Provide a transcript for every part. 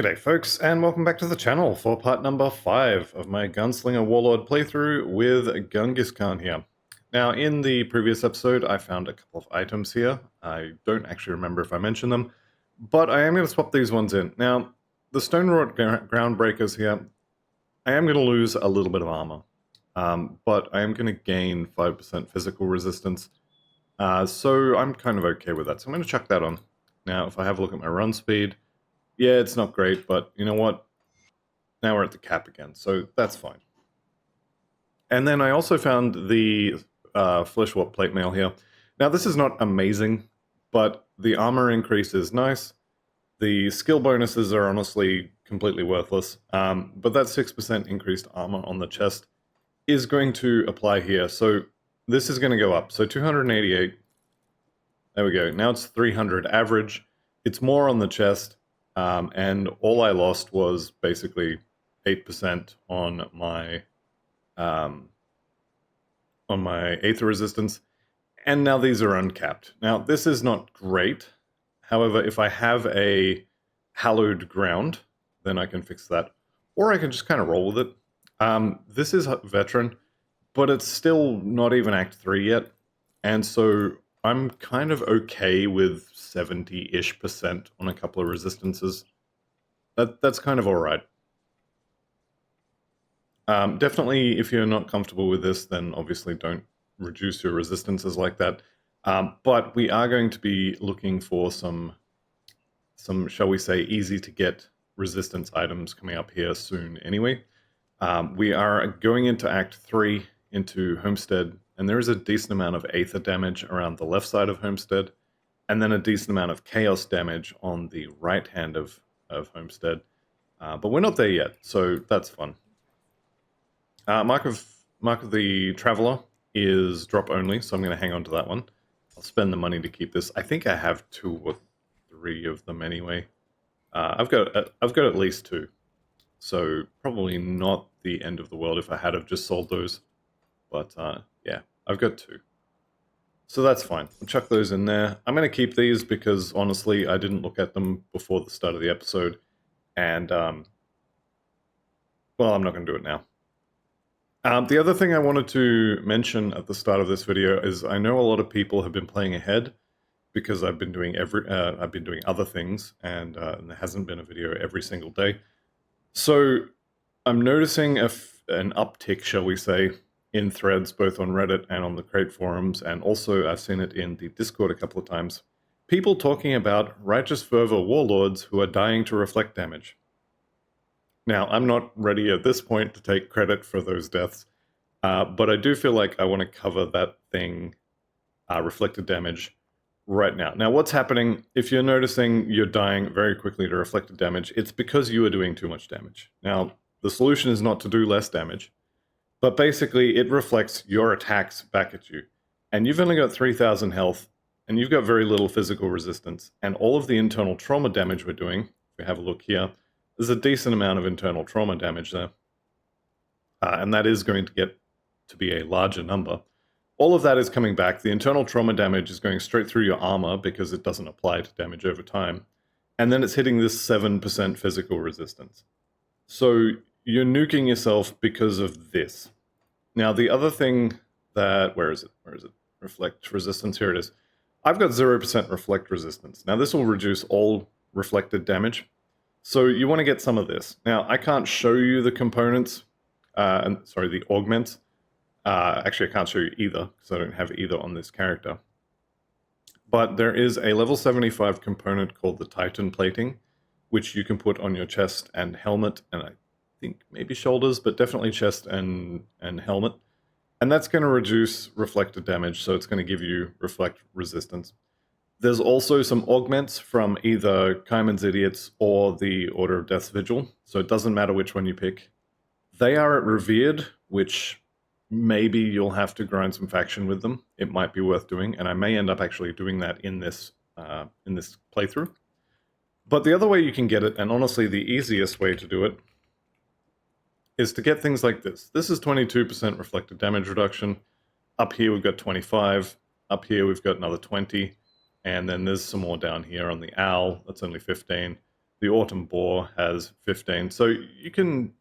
G'day folks, and welcome back to the channel for part number 5 of my Gunslinger Warlord playthrough with Genghis Khan here. Now, in the previous episode, I found a couple of items here. I don't actually remember if I mentioned them, but I am going to swap these ones in. Now, the Stone-wrought Groundbreakers here, I am going to lose a little bit of armor, but I am going to gain 5% physical resistance, so I'm kind of okay with that. So I'm going to chuck that on. Now, if I have a look at my run speed, yeah, it's not great, but you know what? Now we're at the cap again, so that's fine. And then I also found the flesh warp plate mail here. Now this is not amazing, but the armor increase is nice. The skill bonuses are honestly completely worthless, but that 6% increased armor on the chest is going to apply here. So this is going to go up. So 288. There we go. Now it's 300 average. It's more on the chest. And all I lost was basically 8% on my Aether resistance, and now these are uncapped. Now this is not great. However, if I have a hallowed ground, then I can fix that, or I can just kind of roll with it. This is veteran, but it's still not even Act 3 yet, and so I'm kind of okay with 70-ish% on a couple of resistances. That's kind of alright. Definitely, if you're not comfortable with this, then obviously don't reduce your resistances like that. But we are going to be looking for some, shall we say, easy-to-get resistance items coming up here soon anyway. We are going into Act 3, into Homestead, and there is a decent amount of Aether damage around the left side of Homestead, and then a decent amount of Chaos damage on the right hand of Homestead. But we're not there yet, so that's fun. Mark of the Traveler is drop only, so I'm going to hang on to that one. I'll spend the money to keep this. I think I have 2 or 3 of them anyway. I've got at least 2, so probably not the end of the world if I had have just sold those. But yeah, I've got 2. So that's fine. I'll chuck those in there. I'm going to keep these because, honestly, I didn't look at them before the start of the episode. And, well, I'm not going to do it now. The other thing I wanted to mention at the start of this video is I know a lot of people have been playing ahead because I've been doing other things, and there hasn't been a video every single day. So I'm noticing an uptick, shall we say, in threads, both on Reddit and on the Crate forums, and also I've seen it in the Discord a couple of times. People talking about Righteous Fervor Warlords who are dying to reflect damage. Now, I'm not ready at this point to take credit for those deaths, but I do feel like I want to cover that thing, reflected damage, right now. Now, what's happening, if you're noticing you're dying very quickly to reflected damage, it's because you are doing too much damage. Now, the solution is not to do less damage, but basically it reflects your attacks back at you. And you've only got 3,000 health, and you've got very little physical resistance, and all of the internal trauma damage we're doing, if we have a look here, there's a decent amount of internal trauma damage there. And that is going to get to be a larger number. All of that is coming back. The internal trauma damage is going straight through your armor because it doesn't apply to damage over time. And then it's hitting this 7% physical resistance. So you're nuking yourself because of this. Now, the other thing that... Where is it? Reflect resistance. Here it is. I've got 0% reflect resistance. Now, this will reduce all reflected damage. So you want to get some of this. Now, I can't show you the components, the augments. Actually, I can't show you either, because I don't have either on this character. But there is a level 75 component called the Titan Plating, which you can put on your chest and helmet, and I think maybe shoulders, but definitely chest and helmet. And that's going to reduce reflected damage, so it's going to give you reflect resistance. There's also some augments from either Kaiman's Idiots or the Order of Death's Vigil, so it doesn't matter which one you pick. They are at Revered, which maybe you'll have to grind some faction with them. It might be worth doing, and I may end up actually doing that in this playthrough. But the other way you can get it, and honestly the easiest way to do it, is to get things like this. This is 22% reflected damage reduction. Up here we've got 25. Up here we've got another 20. And then there's some more down here on the owl. That's only 15. The Autumn Boar has 15. So you can,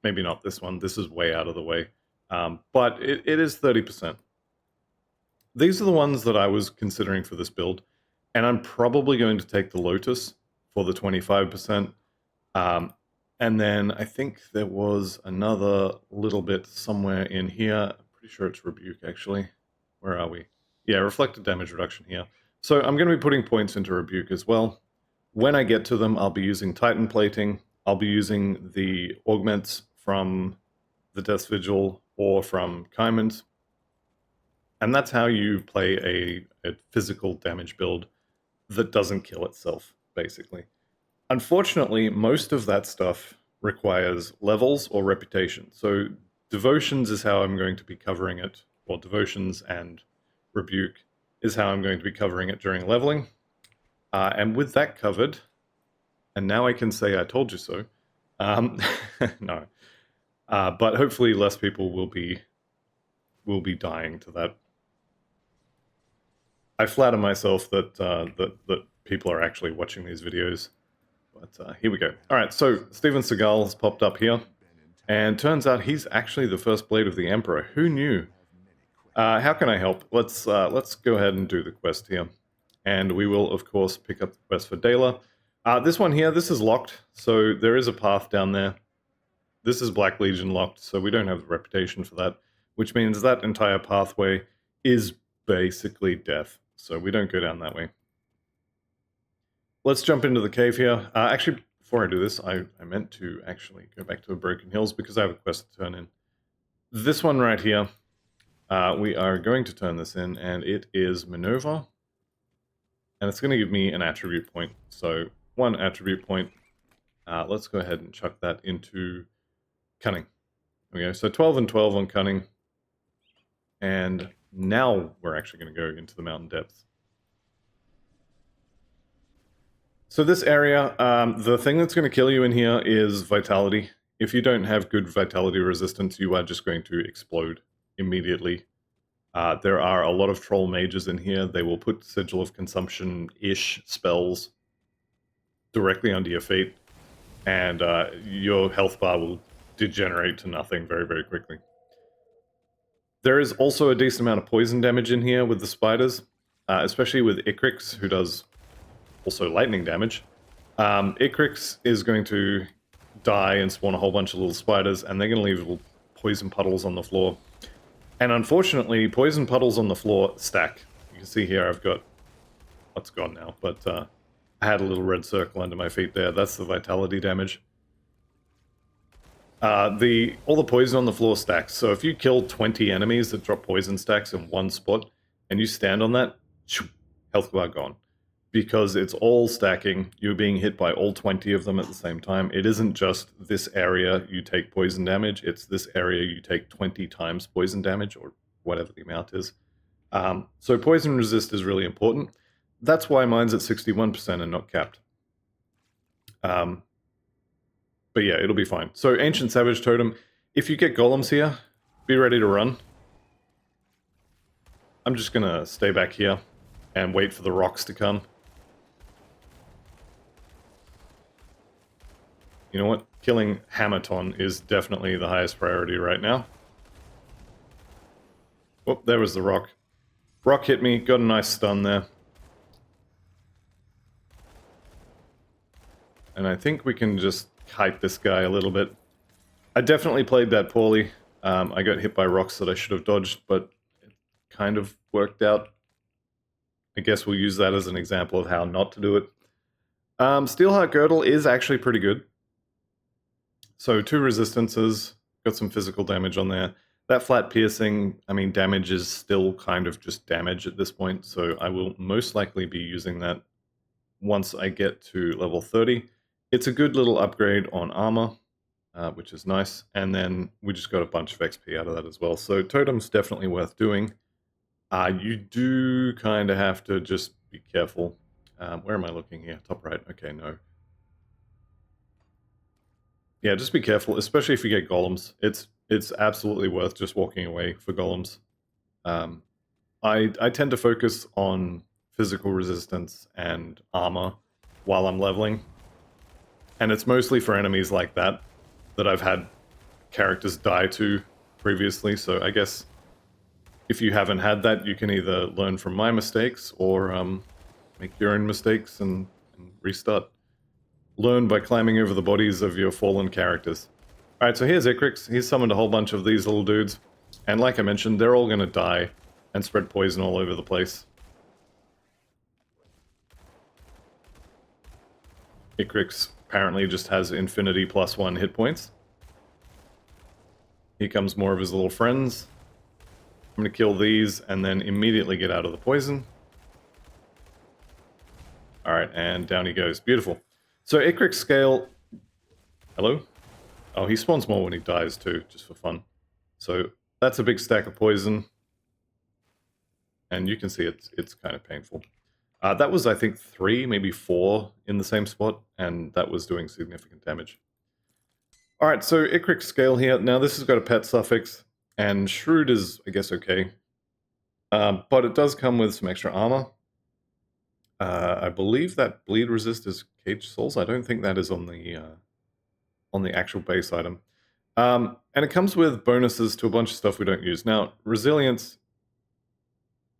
maybe not this one, this is way out of the way, but it is 30%. These are the ones that I was considering for this build, and I'm probably going to take the Lotus for the 25%. And then I think there was another little bit somewhere in here. I'm pretty sure it's Rebuke, actually. Where are we? Yeah, reflected damage reduction here. So I'm going to be putting points into Rebuke as well. When I get to them, I'll be using Titan Plating. I'll be using the augments from the Death's Vigil or from Kaiman's. And that's how you play a physical damage build that doesn't kill itself, basically. Unfortunately, most of that stuff requires levels or reputation. So devotions is how I'm going to be covering it, or devotions and rebuke is how I'm going to be covering it during leveling. And with that covered, and now I can say I told you so. No, but hopefully less people will be dying to that. I flatter myself that that people are actually watching these videos. But here we go. All right, so Steven Seagal has popped up here, and turns out he's actually the first Blade of the Emperor. Who knew? How can I help? Let's go ahead and do the quest here, and we will of course pick up the quest for Dela. This one here, this is locked, so there is a path down there. This is Black Legion locked, so we don't have the reputation for that, which means that entire pathway is basically death. So we don't go down that way. Let's jump into the cave here. Actually, before I do this, I meant to actually go back to Broken Hills because I have a quest to turn in. This one right here, we are going to turn this in, and it is Minerva. And it's going to give me an attribute point. So, one attribute point. Let's go ahead and chuck that into Cunning. There we go. So 12 and 12 on Cunning. And now we're actually going to go into the mountain depths. So this area, the thing that's going to kill you in here is Vitality. If you don't have good Vitality resistance, you are just going to explode immediately. There are a lot of Troll Mages in here. They will put Sigil of Consumption-ish spells directly under your feet, and your health bar will degenerate to nothing very, very quickly. There is also a decent amount of poison damage in here with the spiders, especially with Icrix, who does also lightning damage. Icrix is going to die and spawn a whole bunch of little spiders, and they're going to leave little poison puddles on the floor. And unfortunately, poison puddles on the floor stack. You can see here I've got... What's gone now, but I had a little red circle under my feet there. That's the vitality damage. All the poison on the floor stacks. So if you kill 20 enemies that drop poison stacks in one spot, and you stand on that, health bar gone. Because it's all stacking, you're being hit by all 20 of them at the same time. It isn't just this area you take poison damage, it's this area you take 20 times poison damage, or whatever the amount is. So poison resist is really important. That's why mine's at 61% and not capped. But yeah, it'll be fine. So Ancient Savage Totem, if you get golems here, be ready to run. I'm just gonna stay back here and wait for the rocks to come. You know what? Killing Hamaton is definitely the highest priority right now. Oh, there was the rock. Rock hit me, got a nice stun there. And I think we can just kite this guy a little bit. I definitely played that poorly. I got hit by rocks that I should have dodged, but it kind of worked out. I guess we'll use that as an example of how not to do it. Steelheart Girdle is actually pretty good. So 2 resistances, got some physical damage on there. That flat piercing, I mean, damage is still kind of just damage at this point, so I will most likely be using that once I get to level 30. It's a good little upgrade on armor, which is nice, and then we just got a bunch of XP out of that as well. So Totem's definitely worth doing. You do kind of have to just be careful. Where am I looking here? Top right. Okay, no. Yeah, just be careful, especially if you get golems. It's absolutely worth just walking away for golems. I tend to focus on physical resistance and armor while I'm leveling. And it's mostly for enemies like that I've had characters die to previously, so I guess if you haven't had that, you can either learn from my mistakes or make your own mistakes and restart. Learn by climbing over the bodies of your fallen characters. Alright, so here's Icrix. He's summoned a whole bunch of these little dudes. And like I mentioned, they're all going to die and spread poison all over the place. Icrix apparently just has infinity +1 hit points. Here comes more of his little friends. I'm going to kill these and then immediately get out of the poison. Alright, and down he goes. Beautiful. So Icrix scale... Hello? Oh, he spawns more when he dies too, just for fun. So that's a big stack of poison. And you can see it's kind of painful. That was, I think, 3, maybe 4 in the same spot, and that was doing significant damage. Alright, so Icrix scale here. Now this has got a pet suffix, and Shrewd is, I guess, okay. But it does come with some extra armor. I believe that bleed resist is Cage Souls. I don't think that is on the actual base item. And it comes with bonuses to a bunch of stuff we don't use. Now, Resilience,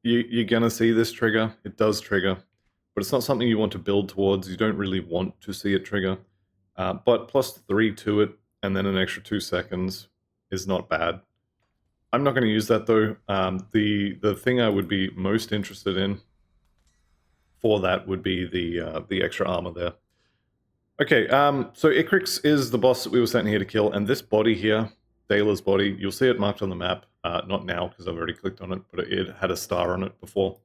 you're going to see this trigger. It does trigger, but it's not something you want to build towards. You don't really want to see it trigger. But +3 to it, and then an extra 2 seconds is not bad. I'm not going to use that though. The thing I would be most interested in for that would be the extra armor there. Okay, so Icrix is the boss that we were sent here to kill, and this body here, Dayla's body, you'll see it marked on the map. Not now, because I've already clicked on it, but it had a star on it before.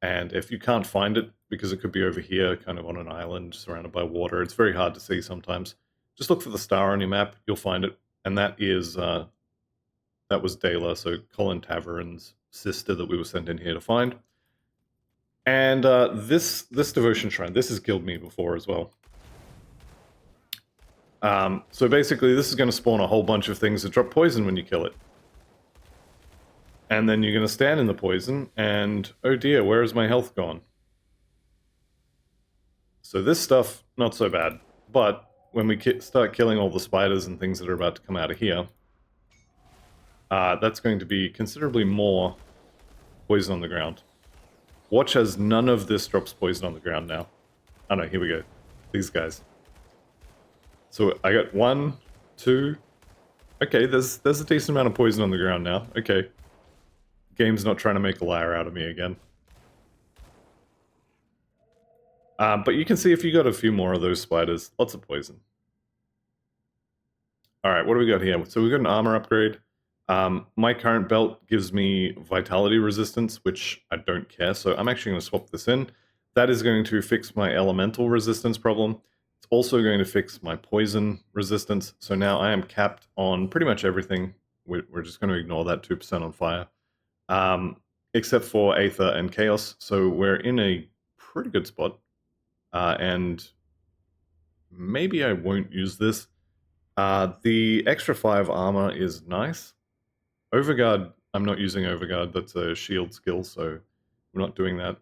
And if you can't find it, because it could be over here, kind of on an island, surrounded by water, it's very hard to see sometimes. Just look for the star on your map, you'll find it. And that is, that was Dayla, so Colin Tavern's sister that we were sent in here to find. And this Devotion Shrine, this has killed me before as well. So basically, this is going to spawn a whole bunch of things that drop poison when you kill it. And then you're going to stand in the poison, and oh dear, where is my health gone? So this stuff, not so bad. But when we start killing all the spiders and things that are about to come out of here, that's going to be considerably more poison on the ground. Watch as none of this drops poison on the ground now. Oh no, here we go. These guys. So I got 1, 2... Okay, there's a decent amount of poison on the ground now. Okay. Game's not trying to make a liar out of me again. But you can see if you got a few more of those spiders, lots of poison. Alright, what do we got here? So we got an armor upgrade. My current belt gives me vitality resistance, which I don't care, so I'm actually going to swap this in. That is going to fix my elemental resistance problem. It's also going to fix my poison resistance, so now I am capped on pretty much everything. We're just going to ignore that 2% on fire. Except for Aether and Chaos, so we're in a pretty good spot. And maybe I won't use this. The extra 5 armor is nice. Overguard, I'm not using Overguard, that's a shield skill, so we're not doing that.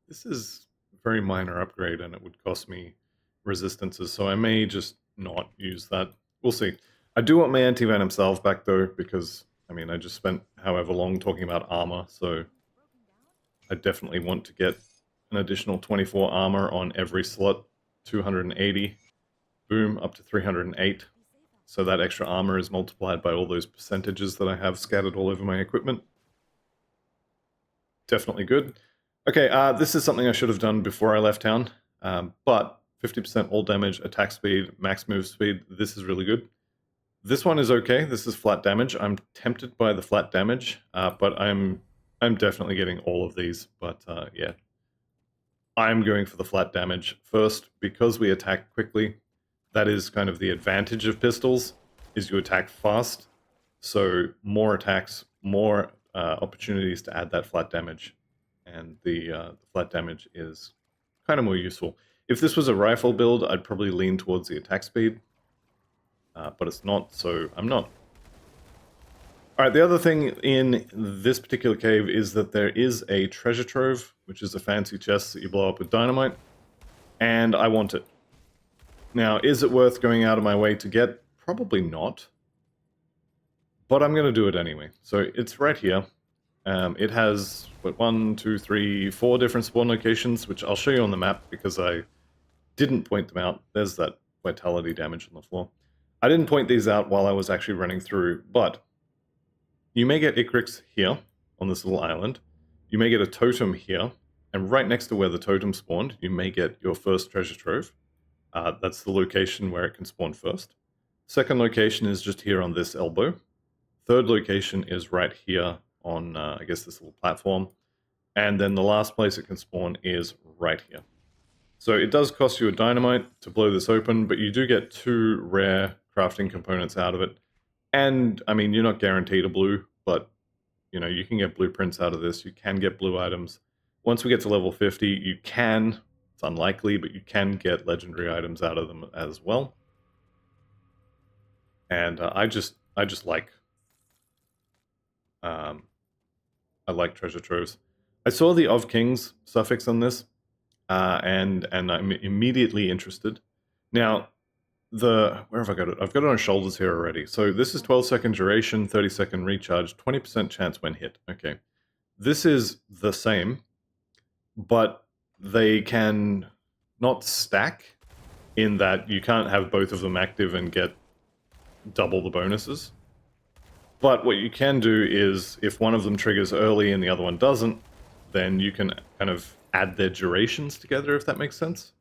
This is a very minor upgrade, and it would cost me resistances, so I may just not use that. We'll see. I do want my anti-venom salve back, though, because, I mean, I just spent however long talking about armor, so I definitely want to get an additional 24 armor on every slot. 280. Boom, up to 308. So that extra armor is multiplied by all those percentages that I have scattered all over my equipment. Definitely good. Okay, this is something I should have done before I left town, but 50% all damage, attack speed, max move speed, this is really good. This one is okay, this is flat damage. I'm tempted by the flat damage, but I'm definitely getting all of these, but yeah. I'm going for the flat damage first, because we attack quickly. That is kind of the advantage of pistols, is you attack fast. So more attacks, more opportunities to add that flat damage. And the flat damage is kind of more useful. If this was a rifle build, I'd probably lean towards the attack speed. But it's not, so I'm not. Alright, the other thing in this particular cave is that there is a treasure trove, which is a fancy chest that you blow up with dynamite. and I want it. Now, is it worth going out of my way to get? Probably not. But I'm going to do it anyway. So it's right here. It has, what, 1, 2, 3, 4 different spawn locations, which I'll show you on the map because I didn't point them out. There's that vitality damage on the floor. I didn't point these out while I was actually running through, but you may get Icrix here on this little island. You may get a totem here, and right next to where the totem spawned, you may get your first treasure trove. That's the location where it can spawn first. Second location is just here on this elbow. Third location is right here on, I guess, this little platform. And then the last place it can spawn is right here. So it does cost you a dynamite to blow this open, but you do get 2 rare crafting components out of it. And, I mean, you're not guaranteed a blue, but, you know, you can get blueprints out of this. You can get blue items. Once we get to level 50, you can, it's unlikely, but you can get legendary items out of them as well. And I just like... I like treasure troves. I saw the Of Kings suffix on this, and I'm immediately interested. Now, where have I got it? I've got it on shoulders here already. So this is 12-second duration, 30-second recharge, 20% chance when hit. Okay. This is the same, but they can not stack in that you can't have both of them active and get double the bonuses. But what you can do is, if one of them triggers early and the other one doesn't, then you can kind of add their durations together, if that makes sense.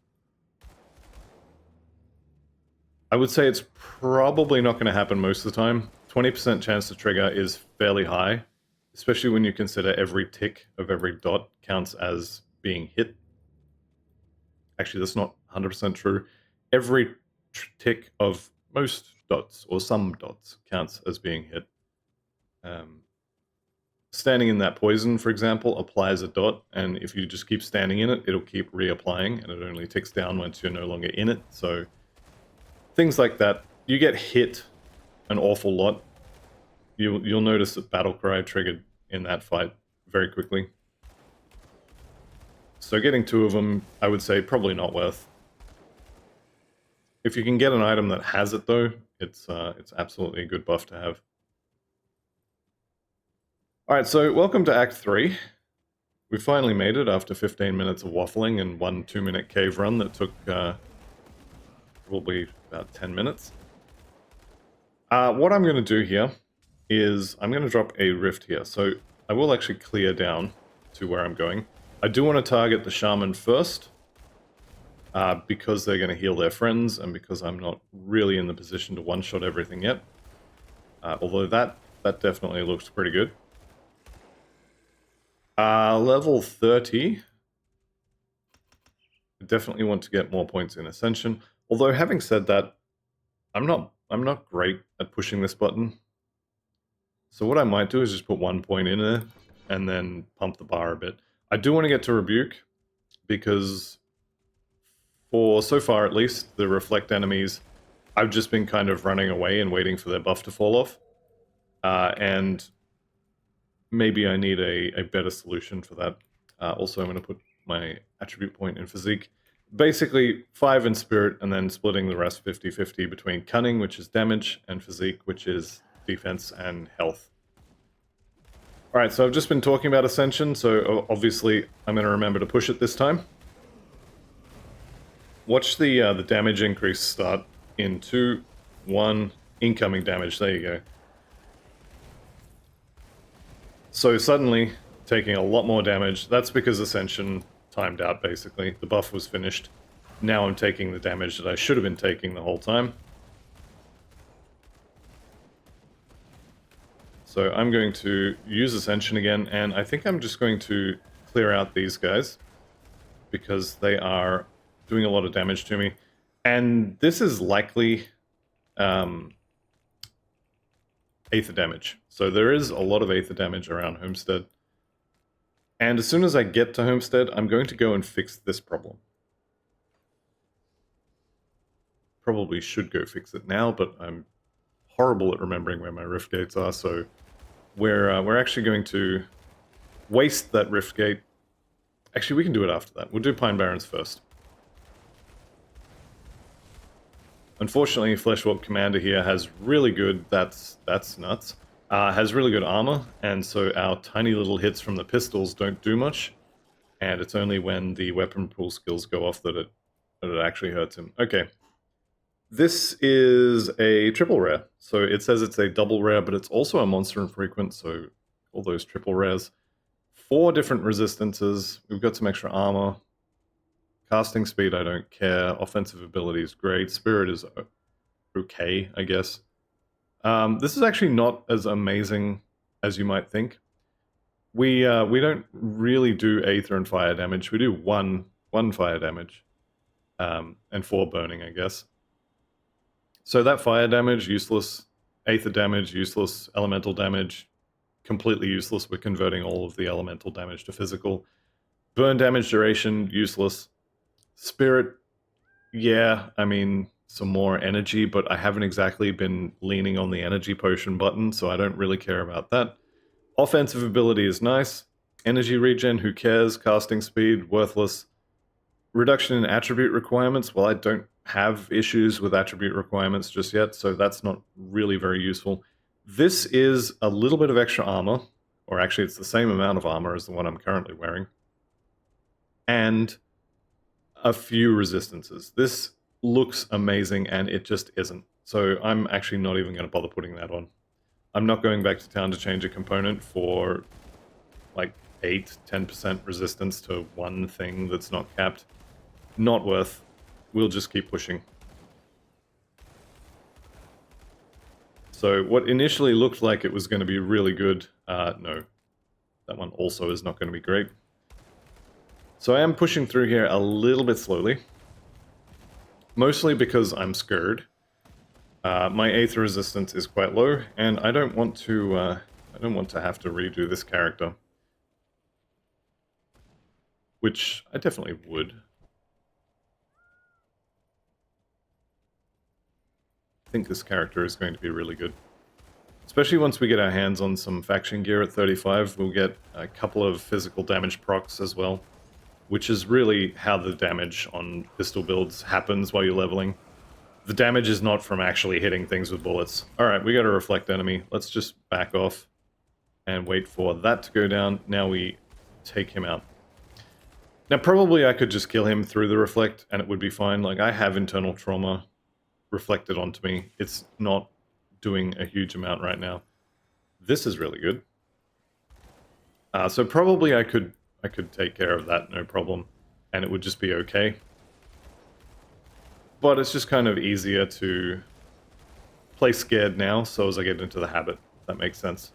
I would say it's probably not going to happen most of the time. 20% chance to trigger is fairly high, especially when you consider every tick of every dot counts as being hit. Actually, that's not 100% true. Every tick of most dots, or some dots, counts as being hit. Standing in that poison, for example, applies a dot, and if you just keep standing in it, it'll keep reapplying, and it only ticks down once you're no longer in it. So things like that. You get hit an awful lot. You'll notice that Battle Cry triggered in that fight very quickly. So getting 2 of them, I would say, probably not worth. If you can get an item that has it, though, it's absolutely a good buff to have. Alright, so welcome to Act 3. We finally made it after 15 minutes of waffling and 1 2-minute cave run that took probably about 10 minutes. What I'm going to do here is I'm going to drop a rift here. So I will actually clear down to where I'm going. I do want to target the shaman first, because they're going to heal their friends and because I'm not really in the position to one-shot everything yet. Although that definitely looks pretty good. Level 30. I definitely want to get more points in Ascension. Although, having said that, I'm not great at pushing this button. So what I might do is just put 1 point in there and then pump the bar a bit. I do want to get to Rebuke because, for so far at least, the Reflect enemies, I've just been kind of running away and waiting for their buff to fall off. And maybe I need a better solution for that. Also, I'm going to put my attribute point in Physique. Basically, 5 in Spirit, and then splitting the rest 50-50 between Cunning, which is damage, and Physique, which is defense and health. Alright, so I've just been talking about Ascension, so obviously I'm going to remember to push it this time. Watch the damage increase start in 2, 1, incoming damage, there you go. So suddenly, taking a lot more damage. That's because Ascension timed out, basically. The buff was finished. Now I'm taking the damage that I should have been taking the whole time. So I'm going to use Ascension again, and I think I'm just going to clear out these guys, because they are doing a lot of damage to me. And this is likely Aether damage. So there is a lot of Aether damage around Homestead. And as soon as I get to Homestead, I'm going to go and fix this problem. Probably should go fix it now, but I'm horrible at remembering where my rift gates are, so we're actually going to waste that rift gate. Actually, we can do it after that. We'll do Pine Barrens first. Unfortunately, Fleshwalk Commander here has really good, that's nuts, has really good armor, and so our tiny little hits from the pistols don't do much, and it's only when the weapon pool skills go off that it actually hurts him. Okay. This is a triple rare, so it says it's a double rare, but it's also a monster infrequent, so all those triple rares. 4 different resistances, we've got some extra armor, casting speed I don't care, offensive ability is great, spirit is okay, I guess. This is actually not as amazing as you might think. We don't really do Aether and fire damage, we do one fire damage, and 4 burning, I guess. So that fire damage, useless. Aether damage, useless. Elemental damage, completely useless. We're converting all of the elemental damage to physical. Burn damage duration, useless. Spirit, yeah, I mean, some more energy, but I haven't exactly been leaning on the energy potion button, so I don't really care about that. Offensive ability is nice. Energy regen, who cares? Casting speed, worthless. Reduction in attribute requirements, well, I don't have issues with attribute requirements just yet, so that's not really very useful. This is a little bit of extra armor, or actually it's the same amount of armor as the one I'm currently wearing, and a few resistances. This looks amazing, and it just isn't. So I'm actually not even going to bother putting that on. I'm not going back to town to change a component for like 8-10% resistance to one thing that's not capped. Not worth. We'll just keep pushing. So what initially looked like it was going to be really good, no. That one also is not going to be great. So I am pushing through here a little bit slowly. Mostly because I'm scared. My Aether resistance is quite low, and I don't want to have to redo this character. Which I definitely would. I think this character is going to be really good. Especially once we get our hands on some faction gear at 35, we'll get a couple of physical damage procs as well, which is really how the damage on pistol builds happens while you're leveling. The damage is not from actually hitting things with bullets. Alright, we got a reflect enemy. Let's just back off and wait for that to go down. Now we take him out. Now probably I could just kill him through the reflect and it would be fine. Like, I have internal trauma reflected onto me. It's not doing a huge amount right now. This is really good. So probably I could take care of that, no problem, and it would just be okay. But it's just kind of easier to play scared now, so as I get into the habit, if that makes sense.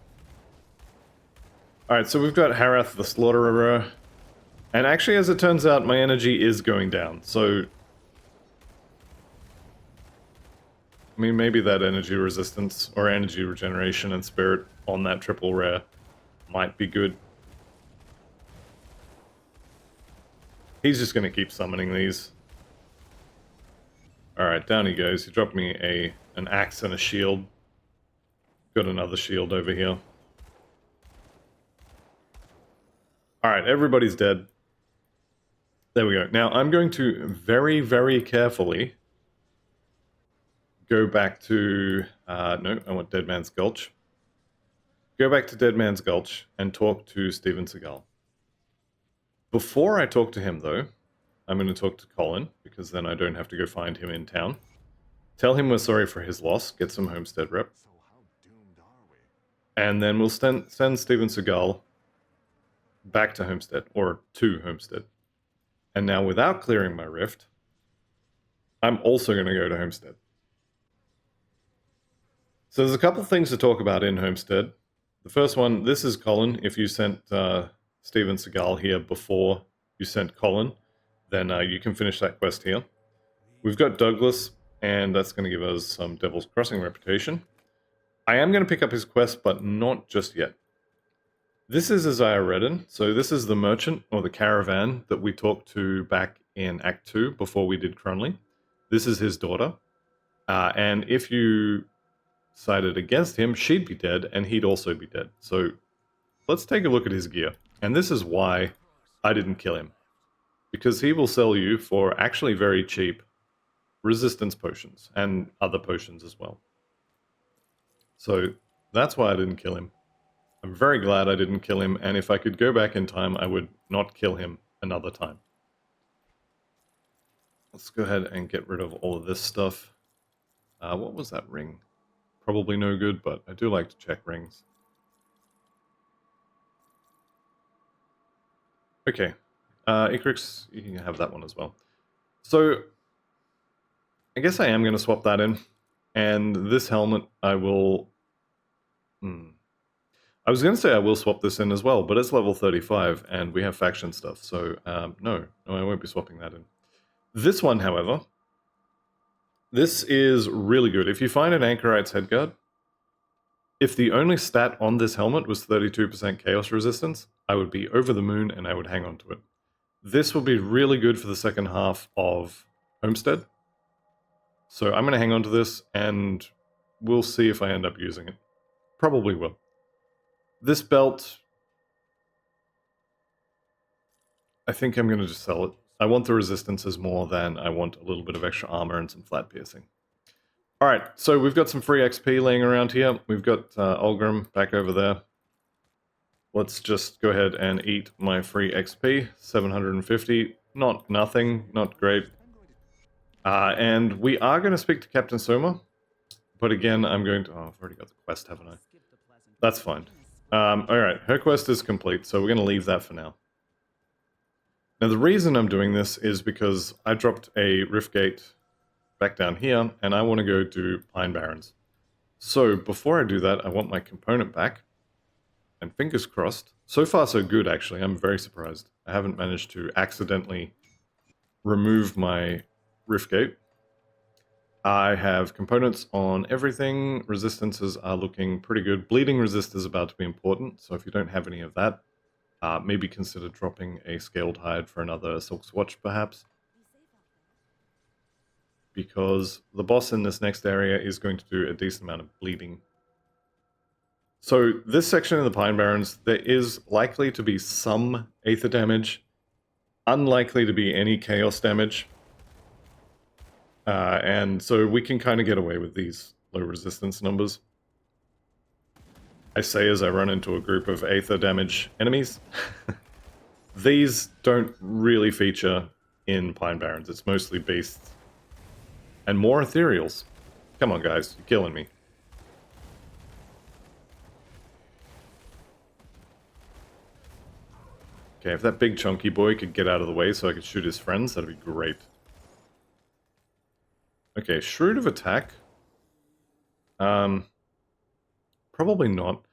Alright, so we've got Harath the Slaughterer, and actually, as it turns out, my energy is going down, so I mean, maybe that energy resistance or energy regeneration and spirit on that triple rare might be good. He's just going to keep summoning these. Alright, down he goes. He dropped me an axe and a shield. Got another shield over here. Alright, everybody's dead. There we go. Now, I'm going to very, very carefully go back to... no, I want Dead Man's Gulch. Go back to Dead Man's Gulch and talk to Steven Seagal. Before I talk to him, though, I'm going to talk to Colin, because then I don't have to go find him in town. Tell him we're sorry for his loss, get some Homestead rep. And then we'll send Steven Seagal back to Homestead, or to Homestead. And now, without clearing my rift, I'm also going to go to Homestead. So there's a couple things to talk about in Homestead. The first one, this is Colin. If you sent Steven Seagal here before you sent Colin, then you can finish that quest here. We've got Douglas, and that's going to give us some Devil's Crossing reputation. I am going to pick up his quest, but not just yet. This is Isaiah Redden, so this is the merchant, or the caravan, that we talked to back in Act 2, before we did Cronley. This is his daughter, and if you sided against him, she'd be dead, and he'd also be dead. So, let's take a look at his gear. And this is why I didn't kill him. Because he will sell you for actually very cheap resistance potions and other potions as well. So that's why I didn't kill him. I'm very glad I didn't kill him, and if I could go back in time, I would not kill him another time. Let's go ahead and get rid of all of this stuff. What was that ring? Probably no good, but I do like to check rings. Okay. Icarix, you can have that one as well. So, I guess I am going to swap that in. And this helmet, I will... I was going to say I will swap this in as well, but it's level 35, and we have faction stuff, so no, I won't be swapping that in. This one, however, this is really good. If you find an Anchorite's Headguard, if the only stat on this helmet was 32% Chaos Resistance, I would be over the moon and I would hang on to it. This will be really good for the second half of Homestead. So I'm going to hang on to this, and we'll see if I end up using it. Probably will. This belt, I think I'm going to just sell it. I want the resistances more than I want a little bit of extra armor and some flat piercing. Alright, so we've got some free XP laying around here. We've got Ulgrim back over there. Let's just go ahead and eat my free XP. 750. Not nothing, not great. And we are going to speak to Captain Soma. But again, I'm going to... Oh, I've already got the quest, haven't I? That's fine. Alright, her quest is complete, so we're going to leave that for now. Now, the reason I'm doing this is because I dropped a Rift Gate back down here, and I want to go do Pine Barrens. So, before I do that, I want my component back. And fingers crossed. So far, so good, actually. I'm very surprised. I haven't managed to accidentally remove my Rift Gate. I have components on everything. Resistances are looking pretty good. Bleeding resist is about to be important, so if you don't have any of that, maybe consider dropping a scaled hide for another Silk Swatch, perhaps. Because the boss in this next area is going to do a decent amount of bleeding. So this section in the Pine Barrens, there is likely to be some Aether damage, unlikely to be any Chaos damage. And so we can kind of get away with these low resistance numbers. I say as I run into a group of Aether damage enemies. These don't really feature in Pine Barrens. It's mostly beasts. And more ethereals. Come on, guys. You're killing me. Okay, if that big chunky boy could get out of the way so I could shoot his friends, that'd be great. Okay, Shrewd of Attack. Probably not.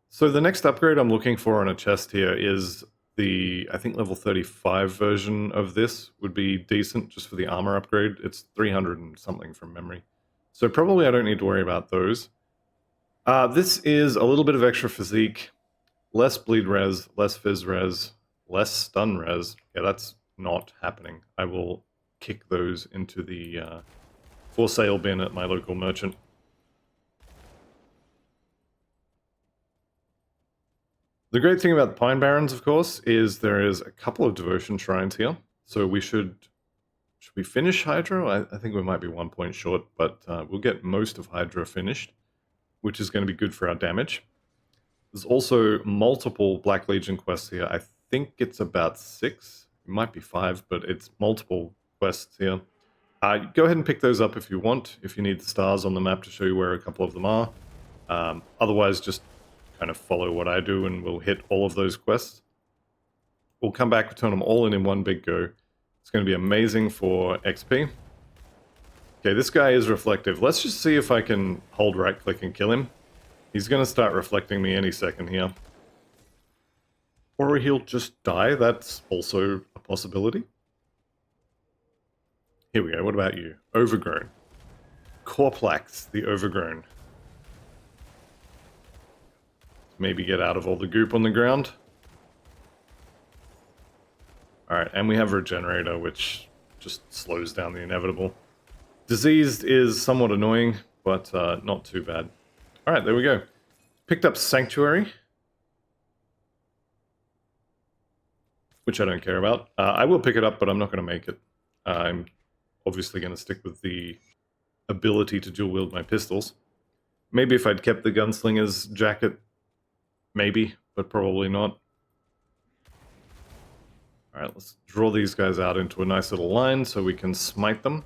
So the next upgrade I'm looking for on a chest here is the, I think, level 35 version of this would be decent just for the armor upgrade. It's 300 and something from memory. So probably I don't need to worry about those. This is a little bit of extra physique. Less bleed res, less fizz res, less stun res. Yeah, that's not happening. I will kick those into the for sale bin at my local merchant. The great thing about the Pine Barrens, of course, is there is a couple of devotion shrines here. So we should we finish Hydra? I think we might be 1 point short, but we'll get most of Hydra finished, which is going to be good for our damage. There's also multiple Black Legion quests here. I think it's about 6. It might be 5, but it's multiple quests here. Go ahead and pick those up if you want, if you need the stars on the map to show you where a couple of them are. Otherwise, just kind of follow what I do and we'll hit all of those quests. We'll come back, we'll turn them all in one big go. It's going to be amazing for XP. Okay, this guy is reflective. Let's just see if I can hold right-click and kill him. He's going to start reflecting me any second here. Or he'll just die. That's also a possibility. Here we go. What about you? Overgrown. Corplax, the Overgrown. Maybe get out of all the goop on the ground. Alright, and we have Regenerator, which just slows down the inevitable. Diseased is somewhat annoying, but not too bad. Alright, there we go. Picked up Sanctuary. Which I don't care about. I will pick it up, but I'm not going to make it. I'm obviously going to stick with the ability to dual wield my pistols. Maybe if I'd kept the Gunslinger's jacket, maybe, but probably not. Alright, let's draw these guys out into a nice little line so we can smite them.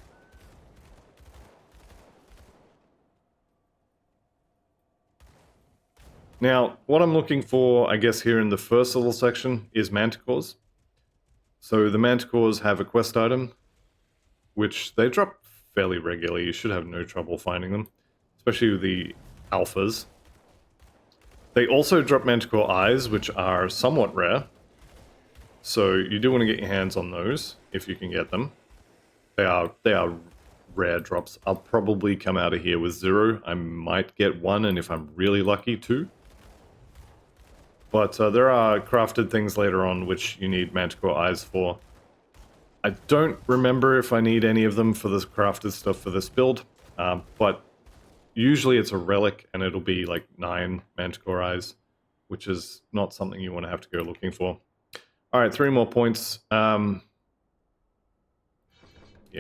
Now, what I'm looking for, I guess, here in the first little section is manticores. So the manticores have a quest item, which they drop fairly regularly. You should have no trouble finding them, especially with the alphas. They also drop manticore eyes, which are somewhat rare. So you do want to get your hands on those, if you can get them. They are rare drops. I'll probably come out of here with 0. I might get 1, and if I'm really lucky, 2. But there are crafted things later on which you need manticore eyes for. I don't remember if I need any of them for this crafted stuff for this build, but usually it's a relic and it'll be like 9 manticore eyes, which is not something you want to have to go looking for. Alright, 3 more points. Yeah,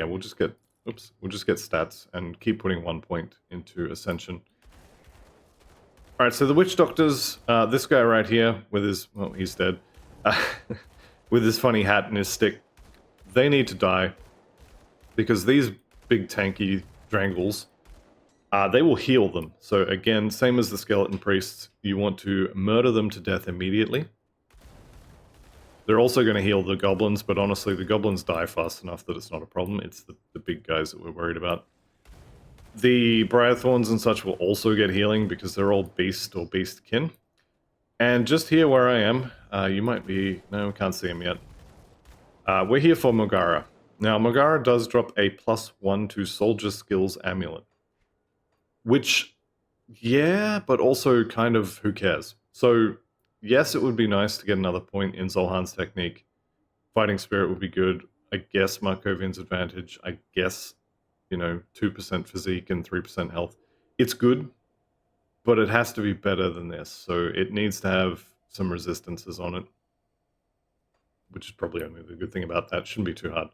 we'll just get stats and keep putting 1 point into Ascension. Alright, so the Witch Doctors, this guy right here with his, well, he's dead, with his funny hat and his stick, they need to die, because these big tanky Drangles, they will heal them. So again, same as the Skeleton Priests, you want to murder them to death immediately. They're also going to heal the Goblins, but honestly, the Goblins die fast enough that it's not a problem. It's the big guys that we're worried about. The Briarthorns and such will also get healing because they're all beast or beast kin. And just here where I am, you might be... No, we can't see him yet. We're here for Mogara. Now, Mogara does drop a +1 to Soldier Skills Amulet. Which, yeah, but also kind of who cares. So, yes, it would be nice to get another point in Zolhan's technique. Fighting Spirit would be good. I guess Markovian's advantage. I guess, you know, 2% physique and 3% health. It's good, but it has to be better than this. So it needs to have some resistances on it. Which is probably only the good thing about that. Shouldn't be too hard.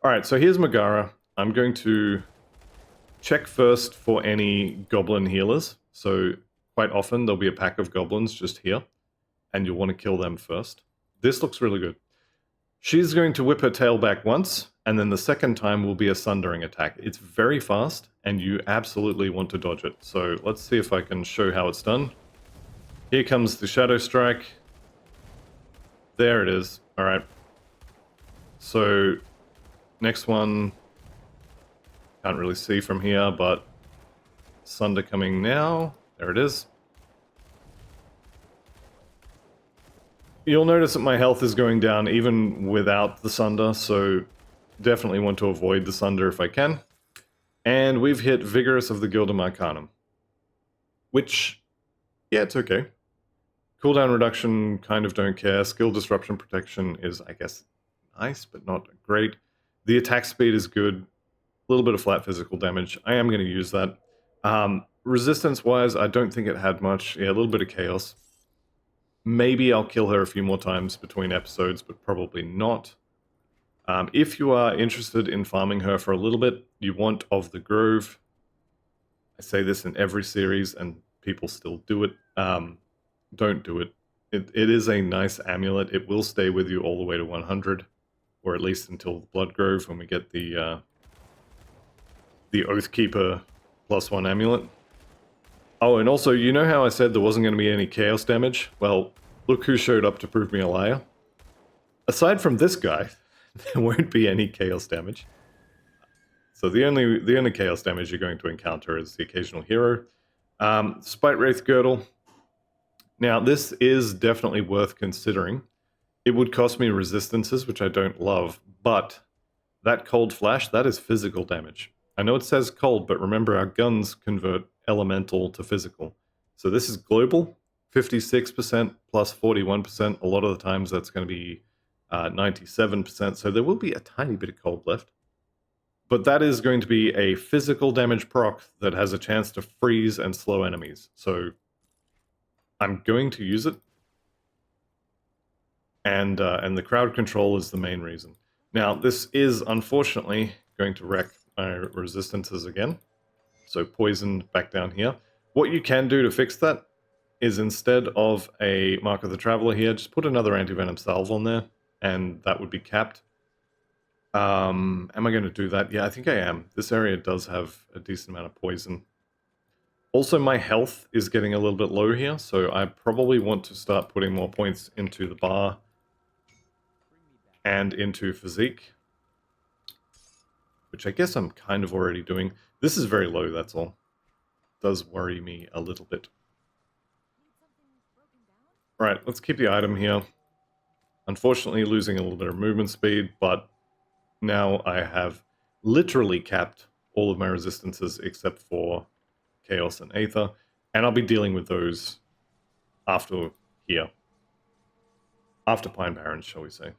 Alright, so here's Mogara. I'm going to check first for any goblin healers. So quite often there'll be a pack of goblins just here. And you'll want to kill them first. This looks really good. She's going to whip her tail back once, and then the second time will be a sundering attack. It's very fast, and you absolutely want to dodge it. So let's see if I can show how it's done. Here comes the Shadow Strike. There it is. Alright. So, next one, can't really see from here, but Sunder coming now. There it is. You'll notice that my health is going down even without the Sunder, so definitely want to avoid the Sunder if I can. And we've hit Vigorous of the Gildum Arcanum. Which, yeah, it's okay. Cooldown reduction, kind of don't care. Skill disruption protection is, I guess, nice, but not great. The attack speed is good. A little bit of flat physical damage. I am going to use that. Resistance-wise, I don't think it had much. Yeah, a little bit of chaos. Maybe I'll kill her a few more times between episodes, but probably not. If you are interested in farming her for a little bit, you want Of the Grove. I say this in every series, and people still do it. Don't do it. It is a nice amulet. It will stay with you all the way to 100, or at least until the Blood Grove when we get the Oathkeeper +1 amulet. Oh, and also, you know how I said there wasn't going to be any chaos damage? Well, look who showed up to prove me a liar. Aside from this guy, there won't be any chaos damage. So the only chaos damage you're going to encounter is the occasional hero. Spite Wraith Girdle. Now, this is definitely worth considering. It would cost me resistances, which I don't love, but that Cold Flash, that is physical damage. I know it says cold, but remember our guns convert elemental to physical. So this is global, 56% plus 41%. A lot of the times that's going to be 97%, so there will be a tiny bit of cold left. But that is going to be a physical damage proc that has a chance to freeze and slow enemies. So I'm going to use it. And the crowd control is the main reason. Now, this is, unfortunately, going to wreck my resistances again. So poison back down here. What you can do to fix that is instead of a Mark of the Traveler here, just put another anti-venom salve on there, and that would be capped. Am I going to do that? Yeah, I think I am. This area does have a decent amount of poison. Also, my health is getting a little bit low here, so I probably want to start putting more points into the bar and into physique, which I guess I'm kind of already doing. This is very low, that's all. Does worry me a little bit. Right, let's keep the item here. Unfortunately, losing a little bit of movement speed, but now I have literally capped all of my resistances except for Chaos and Aether, and I'll be dealing with those after here. After Pine Barrens, shall we say.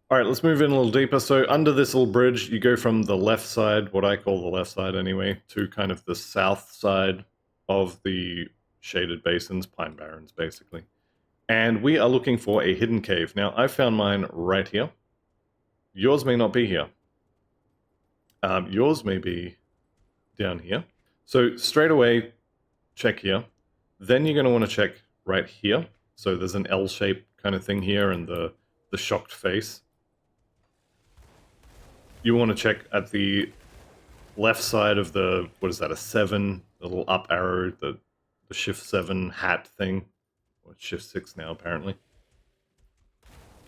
Alright, let's move in a little deeper. So under this little bridge, you go from the left side, what I call the left side anyway, to kind of the south side of the shaded basins, Pine Barrens basically. And we are looking for a hidden cave. Now, I found mine right here. Yours may not be here. Yours may be down here. So straight away, check here. Then you're going to want to check right here. So there's an L-shaped kind of thing here and the shocked face. You want to check at the left side of the, what is that, a 7, the little up arrow, the shift 7 hat thing. Or shift 6 now, apparently.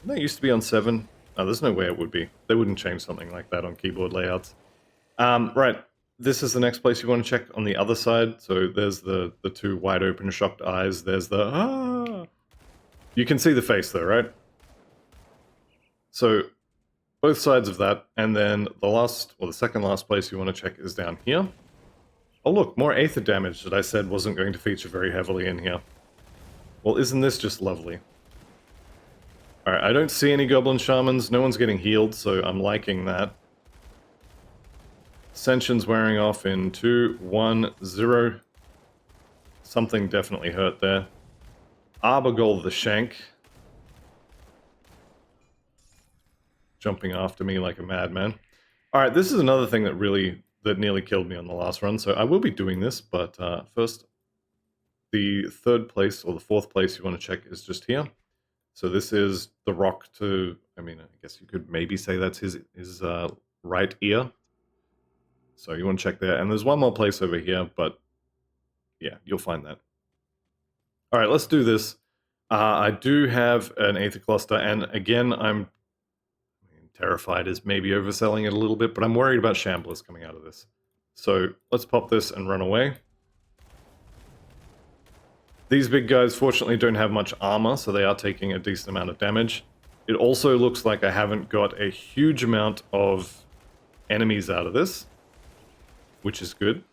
That used to be on 7. Oh, there's no way it would be. They wouldn't change something like that on keyboard layouts. Right, this is the next place you want to check on the other side. So there's the two wide open shocked eyes. There's the, ah! You can see the face though, right? So both sides of that, and then the last, or the second last place you want to check is down here. Oh look, more Aether damage that I said wasn't going to feature very heavily in here. Well, isn't this just lovely? Alright, I don't see any Goblin Shamans, no one's getting healed, so I'm liking that. Ascension's wearing off in 2, 1, 0. Something definitely hurt there. Arbogol the Shank. Jumping after me like a madman. Alright, this is another thing that nearly killed me on the last run, so I will be doing this, but first, the third place, or the fourth place you want to check is just here. So this is the rock to, I mean, I guess you could maybe say that's his right ear. So you want to check there. And there's one more place over here, but yeah, you'll find that. All right, let's do this. I do have an Aether Cluster, and again, I'm terrified is maybe overselling it a little bit, but I'm worried about Shamblers coming out of this. So let's pop this and run away. These big guys fortunately don't have much armor, so they are taking a decent amount of damage. It also looks like I haven't got a huge amount of enemies out of this, which is good.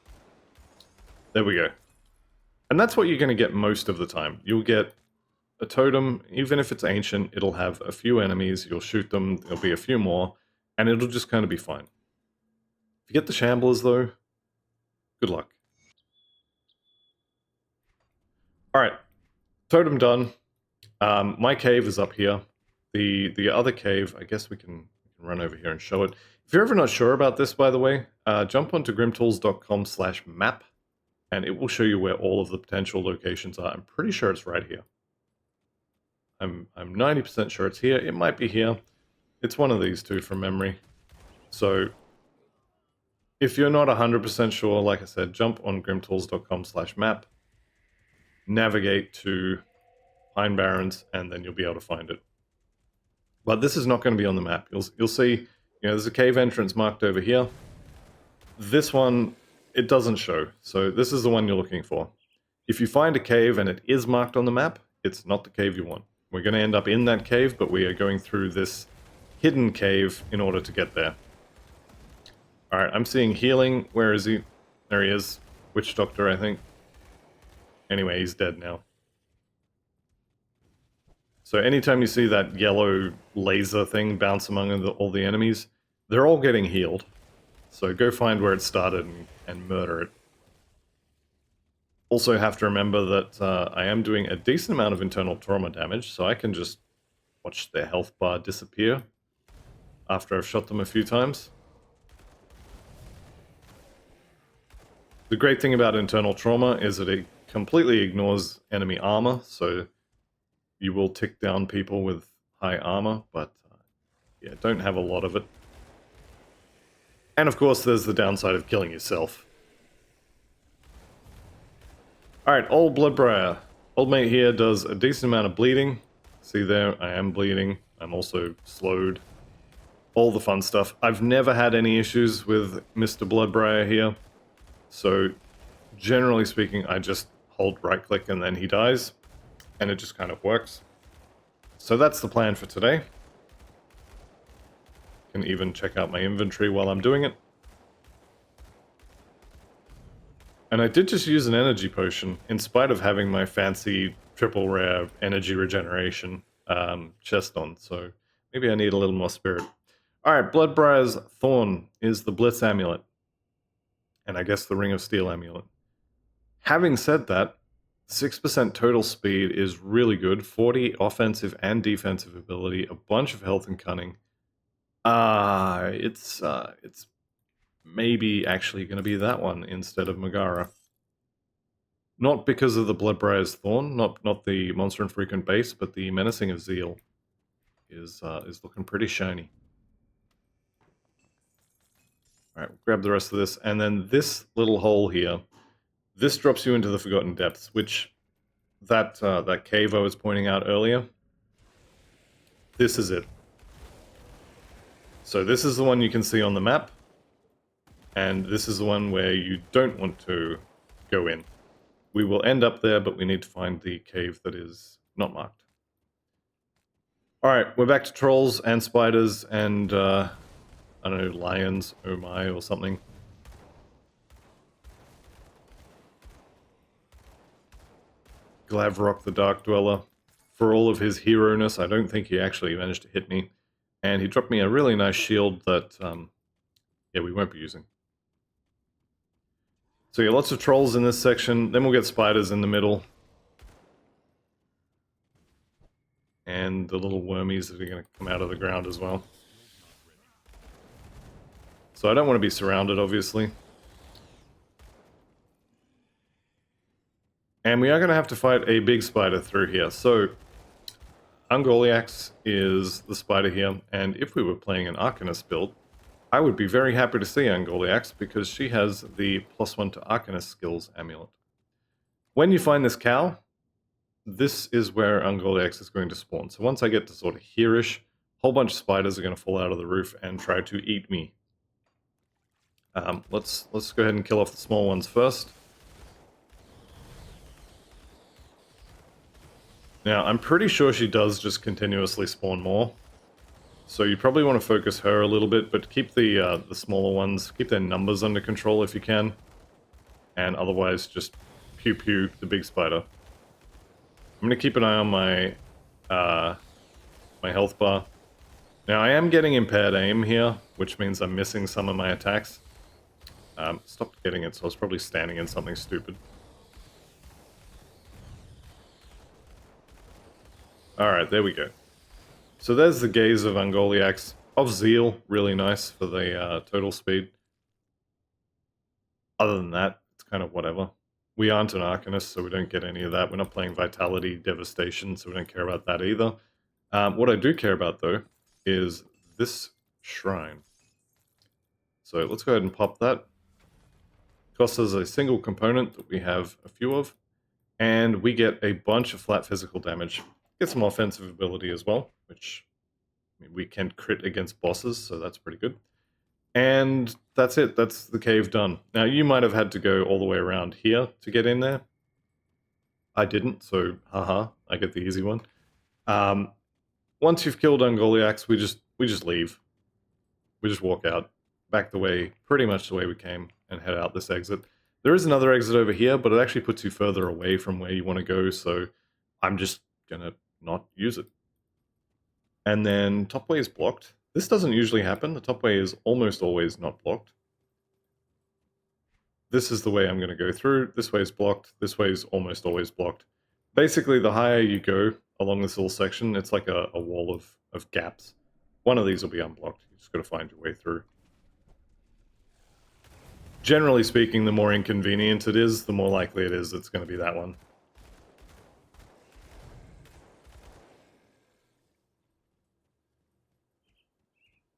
There we go. And that's what you're going to get most of the time. You'll get a totem, even if it's ancient, it'll have a few enemies, you'll shoot them, there'll be a few more, and it'll just kind of be fine. If you get the Shamblers though, good luck. Alright, totem done. My cave is up here. The other cave, I guess we can run over here and show it. If you're ever not sure about this, by the way, jump onto grimtools.com/map, and it will show you where all of the potential locations are. I'm pretty sure it's right here. I'm 90% sure it's here. It might be here. It's one of these two from memory. So if you're not 100% sure, like I said, jump on grimtools.com/map, navigate to Pine Barrens, and then you'll be able to find it. But this is not going to be on the map. You'll see, you know, there's a cave entrance marked over here. This one, it doesn't show. So this is the one you're looking for. If you find a cave and it is marked on the map, it's not the cave you want. We're going to end up in that cave, but we are going through this hidden cave in order to get there. Alright, I'm seeing healing. Where is he? There he is. Witch Doctor, I think. Anyway, he's dead now. So anytime you see that yellow laser thing bounce among all the enemies, they're all getting healed. So go find where it started and murder it. Also have to remember that I am doing a decent amount of internal trauma damage, so I can just watch their health bar disappear. after I've shot them a few times. The great thing about internal trauma is that it completely ignores enemy armor, so you will tick down people with high armor, but yeah, don't have a lot of it. And of course, there's the downside of killing yourself. Alright, old Bloodbriar. Old mate here does a decent amount of bleeding. See there, I am bleeding. I'm also slowed. All the fun stuff. I've never had any issues with Mr. Bloodbriar here. So, generally speaking, I just hold right click and then he dies. And it just kind of works. So that's the plan for today. Can even check out my inventory while I'm doing it. And I did just use an energy potion, in spite of having my fancy triple rare energy regeneration chest on, so maybe I need a little more spirit. Alright, Bloodbriar's Thorn is the Blitz Amulet. And I guess the Ring of Steel Amulet. Having said that, 6% total speed is really good, 40 offensive and defensive ability, a bunch of health and cunning. It's maybe actually going to be that one instead of Megara. Not because of the Bloodbriar's Thorn, not the Monster Infrequent base, but the Menacing of Zeal is looking pretty shiny. Alright, we'll grab the rest of this, and then this little hole here, this drops you into the Forgotten Depths, which that cave I was pointing out earlier, this is it. So this is the one you can see on the map, and this is the one where you don't want to go in. We will end up there, but we need to find the cave that is not marked. Alright, we're back to trolls and spiders and, I don't know, lions, oh my, or something. Glavrock the Dark Dweller. For all of his hero-ness, I don't think he actually managed to hit me. And he dropped me a really nice shield that, yeah, we won't be using. So yeah, lots of trolls in this section, then we'll get spiders in the middle. And the little wormies that are going to come out of the ground as well. So I don't want to be surrounded, obviously. And we are going to have to fight a big spider through here. So, Ungoliax is the spider here, and if we were playing an Arcanist build, I would be very happy to see Ungoliax because she has the +1 to Arcanist skills amulet. When you find this cow, this is where Ungoliax is going to spawn. So once I get to sort of here-ish, a whole bunch of spiders are going to fall out of the roof and try to eat me. Let's go ahead and kill off the small ones first. Now, I'm pretty sure she does just continuously spawn more. So you probably want to focus her a little bit, but keep the smaller ones, keep their numbers under control if you can. And otherwise, just pew-pew the big spider. I'm going to keep an eye on my my health bar. Now, I am getting impaired aim here, which means I'm missing some of my attacks. Stopped getting it, so I was probably standing in something stupid. Alright, there we go. So there's the gaze of Ungoliax. Of Zeal, really nice for the total speed. Other than that, it's kind of whatever. We aren't an Arcanist, so we don't get any of that. We're not playing Vitality, Devastation, so we don't care about that either. What I do care about, though, is this shrine. So let's go ahead and pop that. Costs us a single component that we have a few of. And we get a bunch of flat physical damage. Get some offensive ability as well, which I mean, we can crit against bosses, so that's pretty good. And that's it. That's the cave done. Now, you might have had to go all the way around here to get in there. I didn't, so haha, I get the easy one. Once you've killed Ungoliax, we just leave. We just walk out, back the way, pretty much the way we came, and head out this exit. There is another exit over here, but it actually puts you further away from where you want to go, so I'm just gonna not use it. And then top way is blocked. This doesn't usually happen. The top way is almost always not blocked. This is the way I'm going to go through. This way is blocked. This way is almost always blocked. Basically, the higher you go along this little section, it's like a wall of gaps. One of these will be unblocked. You just got to find your way through. Generally speaking, the more inconvenient it is, the more likely it is it's going to be that one.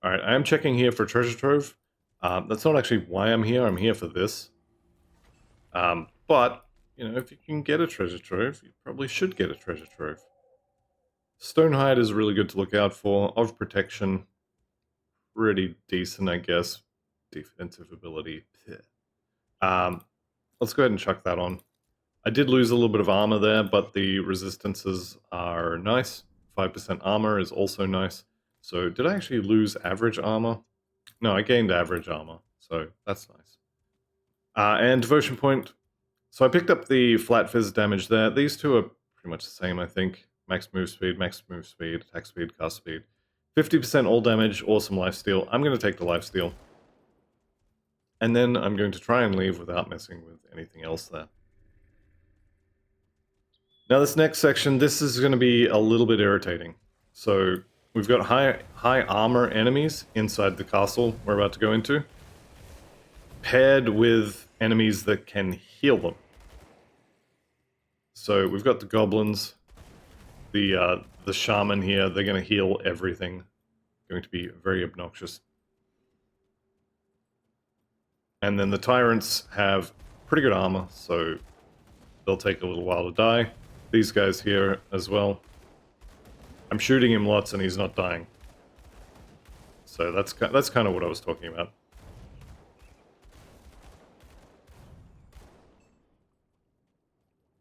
Alright, I am checking here for treasure trove. That's not actually why I'm here. I'm here for this. But, you know, if you can get a treasure trove, you probably should get a treasure trove. Stonehide is really good to look out for. Of protection, pretty decent, I guess. Defensive ability. Let's go ahead and chuck that on. I did lose a little bit of armor there, but the resistances are nice. 5% armor is also nice. So did I actually lose average armor? No, I gained average armor, so that's nice. And devotion point. So I picked up the flat fizz damage there. These two are pretty much the same, I think. Max move speed, attack speed, cast speed. 50% all damage, awesome lifesteal. I'm going to take the lifesteal. And then I'm going to try and leave without messing with anything else there. Now this next section, this is going to be a little bit irritating. So we've got high armor enemies inside the castle we're about to go into, paired with enemies that can heal them. So we've got the goblins, the shaman here. They're going to heal everything. Going to be very obnoxious. And then the tyrants have pretty good armor, so they'll take a little while to die. These guys here as well. I'm shooting him lots and he's not dying. So that's kind of what I was talking about.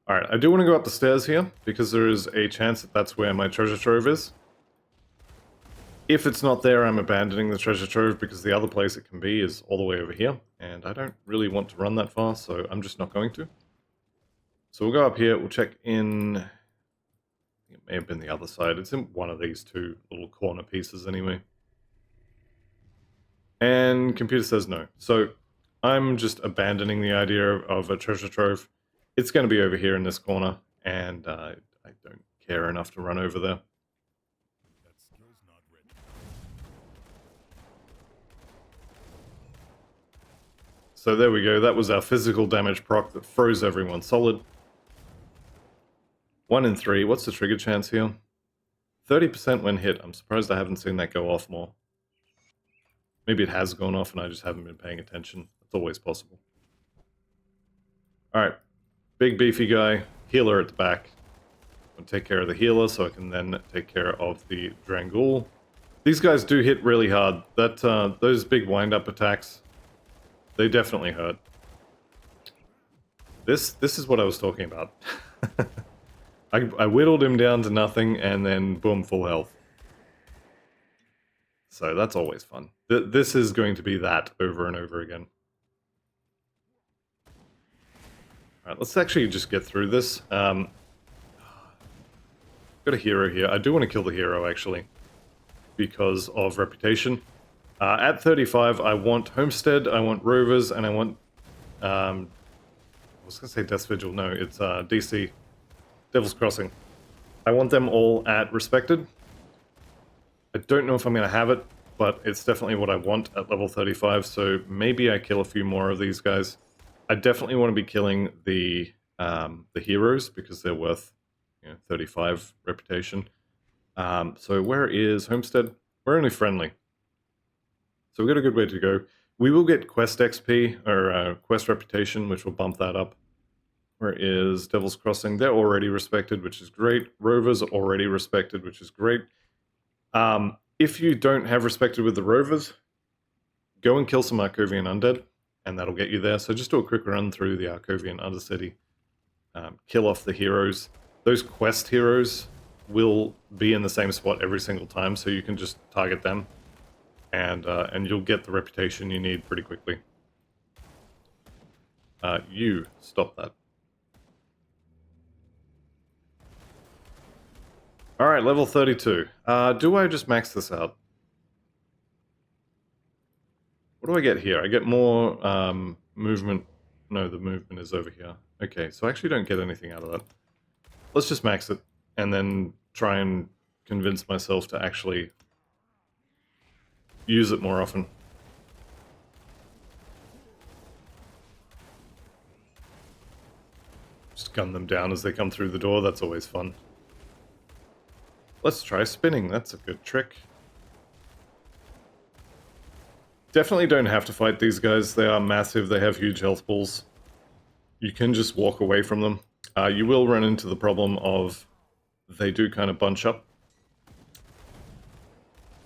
Alright, I do want to go up the stairs here, because there is a chance that that's where my treasure trove is. If it's not there, I'm abandoning the treasure trove, because the other place it can be is all the way over here, and I don't really want to run that far, so I'm just not going to. So we'll go up here, we'll check in... It may have been the other side. It's in one of these two little corner pieces anyway. And computer says no. So I'm just abandoning the idea of a treasure trove. It's going to be over here in this corner, and I don't care enough to run over there. So there we go. That was our physical damage proc that froze everyone solid. 1 in 3. What's the trigger chance here? 30% when hit. I'm surprised I haven't seen that go off more. Maybe it has gone off and I just haven't been paying attention. It's always possible. Alright. Big beefy guy. Healer at the back. I'm going to take care of the healer so I can then take care of the Drangul. These guys do hit really hard. Those big wind-up attacks, they definitely hurt. This is what I was talking about. I whittled him down to nothing, and then boom, full health. So that's always fun. This is going to be that over and over again. Alright, let's actually just get through this. Got a hero here. I do want to kill the hero, actually, because of reputation. At 35, I want Homestead, I want Rovers, and I want... I was going to say Death's Vigil. No, it's DC. Devil's Crossing. I want them all at Respected. I don't know if I'm going to have it, but it's definitely what I want at level 35, so maybe I kill a few more of these guys. I definitely want to be killing the heroes, because they're worth 35 reputation. So where is Homestead? We're only friendly. So we've got a good way to go. We will get Quest XP, or Quest Reputation, which will bump that up. Where is Devil's Crossing? They're already respected, which is great. Rovers are already respected, which is great. If you don't have respected with the Rovers, go and kill some Arcovian Undead, and that'll get you there. So just do a quick run through the Arcovian Undercity. Kill off the heroes. Those quest heroes will be in the same spot every single time, so you can just target them, and you'll get the reputation you need pretty quickly. You stop that. Alright, level 32. Do I just max this out? What do I get here? I get more movement. No, the movement is over here. Okay, so I actually don't get anything out of that. Let's just max it, and then try and convince myself to actually use it more often. Just gun them down as they come through the door, that's always fun. Let's try spinning, that's a good trick. Definitely don't have to fight these guys, they are massive, they have huge health pools. You can just walk away from them. You will run into the problem of they do kind of bunch up.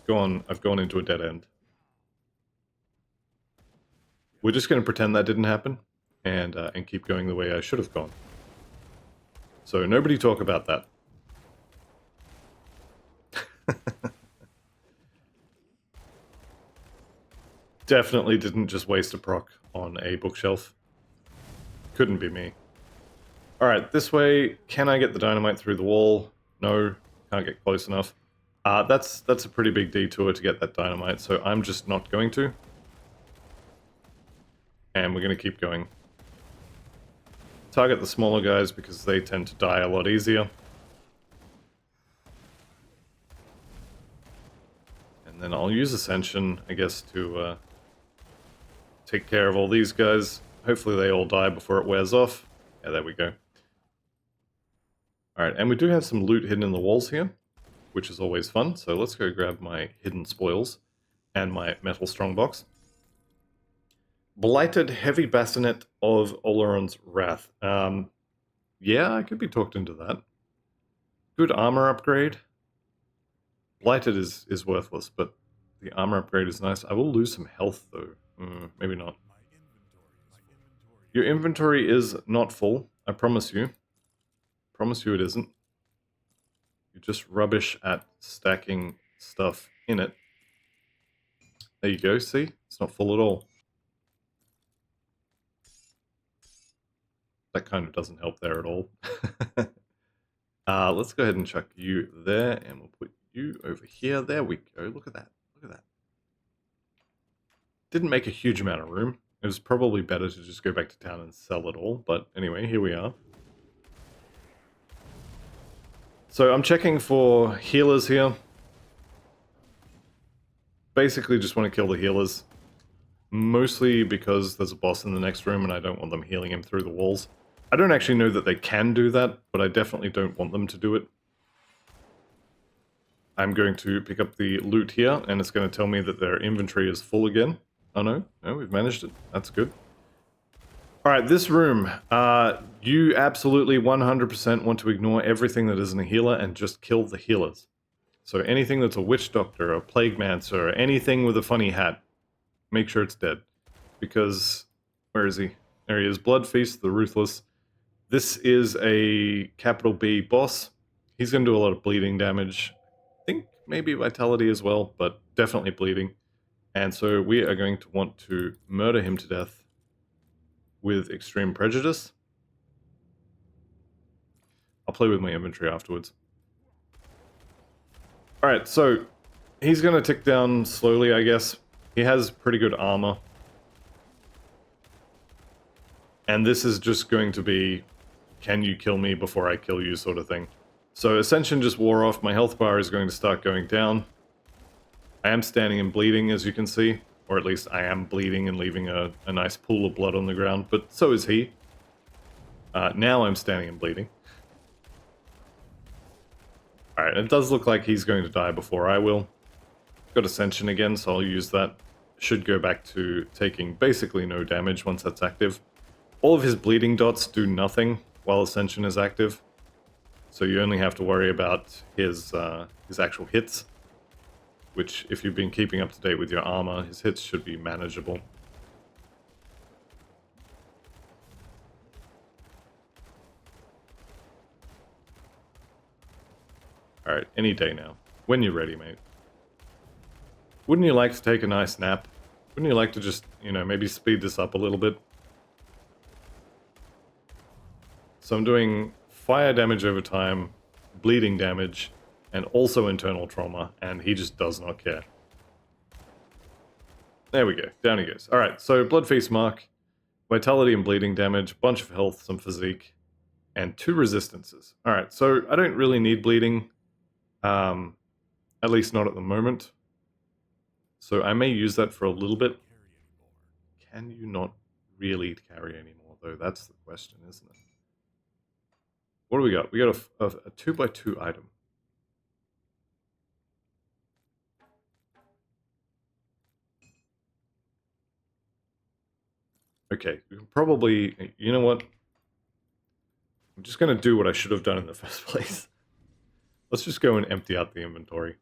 I've gone into a dead end. We're just going to pretend that didn't happen and keep going the way I should have gone. So nobody talk about that. Definitely didn't just waste a proc on a bookshelf. Couldn't be me. Alright, this way. Can I get the dynamite through the wall? No, can't get close enough. That's a pretty big detour to get that dynamite, so I'm just not going to. And we're going to keep going. Target the smaller guys because they tend to die a lot easier. And then I'll use Ascension, I guess, to take care of all these guys. Hopefully they all die before it wears off. Yeah, there we go. Alright, and we do have some loot hidden in the walls here, which is always fun. So let's go grab my hidden spoils and my metal strongbox. Blighted Heavy Bassinet of Oleron's Wrath. Yeah, I could be talked into that. Good armor upgrade. Blighted is worthless, but the armor upgrade is nice. I will lose some health, though. Maybe not. Your inventory is not full, I promise you. Promise you it isn't. You're just rubbish at stacking stuff in it. There you go, see? It's not full at all. That kind of doesn't help there at all. Let's go ahead and chuck you there, and we'll put you over here. There we go. Look at that. Look at that. Didn't make a huge amount of room. It was probably better to just go back to town and sell it all, but anyway, here we are. So I'm checking for healers here. Basically just want to kill the healers. Mostly because there's a boss in the next room and I don't want them healing him through the walls. I don't actually know that they can do that, but I definitely don't want them to do it. I'm going to pick up the loot here, and it's going to tell me that their inventory is full again. Oh no, we've managed it. That's good. Alright, this room. You absolutely 100% want to ignore everything that isn't a healer and just kill the healers. So anything that's a witch doctor, a plague mancer, anything with a funny hat, make sure it's dead. Because, where is he? There he is, Blood Feast, the Ruthless. This is a capital B boss. He's going to do a lot of bleeding damage. I think maybe vitality as well, but definitely bleeding. And so we are going to want to murder him to death with extreme prejudice. I'll play with my inventory afterwards. Alright, so he's going to tick down slowly, I guess. He has pretty good armor. And this is just going to be, can you kill me before I kill you sort of thing. So Ascension just wore off, my health bar is going to start going down. I am standing and bleeding, as you can see. Or at least I am bleeding and leaving a nice pool of blood on the ground, but so is he. Now I'm standing and bleeding. Alright, it does look like he's going to die before I will. Got Ascension again, so I'll use that. Should go back to taking basically no damage once that's active. All of his bleeding dots do nothing while Ascension is active. So you only have to worry about his actual hits. Which, if you've been keeping up to date with your armor, his hits should be manageable. Alright, any day now. When you're ready, mate. Wouldn't you like to take a nice nap? Wouldn't you like to just, maybe speed this up a little bit? So I'm doing fire damage over time, bleeding damage, and also internal trauma, and he just does not care. There we go, down he goes. Alright, so Blood Feast mark, vitality and bleeding damage, bunch of health, some physique, and 2 resistances. Alright, so I don't really need bleeding, at least not at the moment. So I may use that for a little bit. Can you not really carry anymore, though? That's the question, isn't it? What do we got? We got a 2x2 item. Okay, we can probably... You know what? I'm just going to do what I should have done in the first place. Let's just go and empty out the inventory.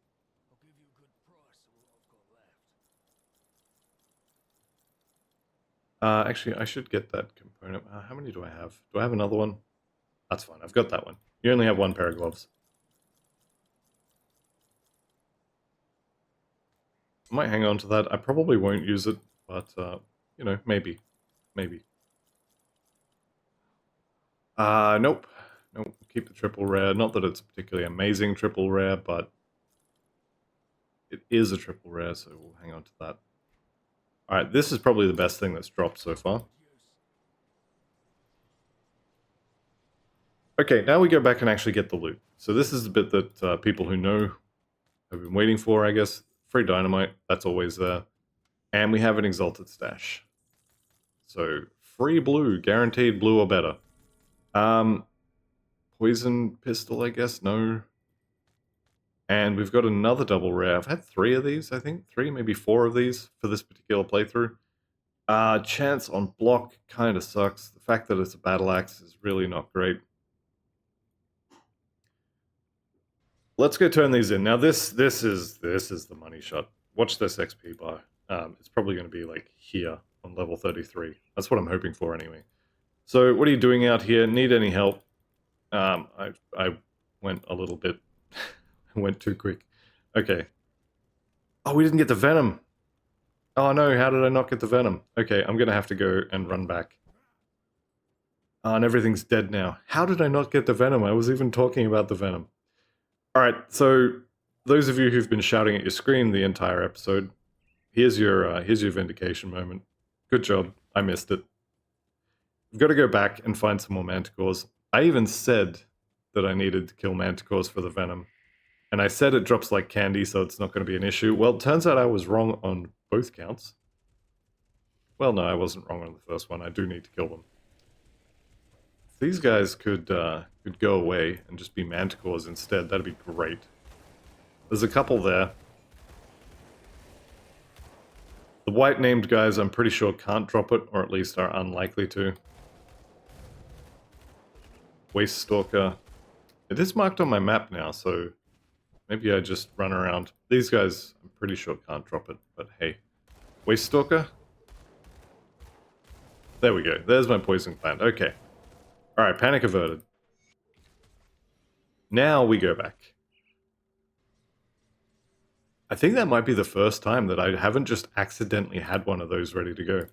Actually, I should get that component. How many do I have? Do I have another one? That's fine. I've got that one. You only have one pair of gloves. I might hang on to that. I probably won't use it, but, you know, maybe. Maybe. Nope. Nope. Keep the triple rare. Not that it's a particularly amazing triple rare, but it is a triple rare, so we'll hang on to that. Alright, this is probably the best thing that's dropped so far. Okay, now we go back and actually get the loot. So this is the bit that people who know have been waiting for, I guess. Free dynamite, that's always there. And we have an exalted stash. So, free blue, guaranteed blue or better. Poison pistol, I guess, no. And we've got another double rare. I've had 3 of these, I think. 3, maybe 4 of these for this particular playthrough. Chance on block kind of sucks. The fact that it's a battle axe is really not great. Let's go turn these in. Now this is the money shot. Watch this XP bar. It's probably going to be like here on level 33. That's what I'm hoping for anyway. So what are you doing out here? Need any help? I went a little bit... I went too quick. Okay. Oh, we didn't get the venom. Oh no, how did I not get the venom? Okay, I'm going to have to go and run back. And everything's dead now. How did I not get the venom? I was even talking about the venom. Alright, so those of you who've been shouting at your screen the entire episode, here's your vindication moment. Good job. I missed it. We've got to go back and find some more manticores. I even said that I needed to kill manticores for the venom. And I said it drops like candy, so it's not going to be an issue. Well, it turns out I was wrong on both counts. Well, no, I wasn't wrong on the first one. I do need to kill them. If these guys could go away and just be manticores instead, that'd be great. There's a couple there. The white named guys, I'm pretty sure can't drop it, or at least are unlikely to. Waste Stalker. It is marked on my map now, so maybe I just run around. These guys, I'm pretty sure can't drop it, but hey. Waste Stalker? There we go. There's my poison plant. Okay. Alright, panic averted. Now we go back. I think that might be the first time that I haven't just accidentally had one of those ready to go.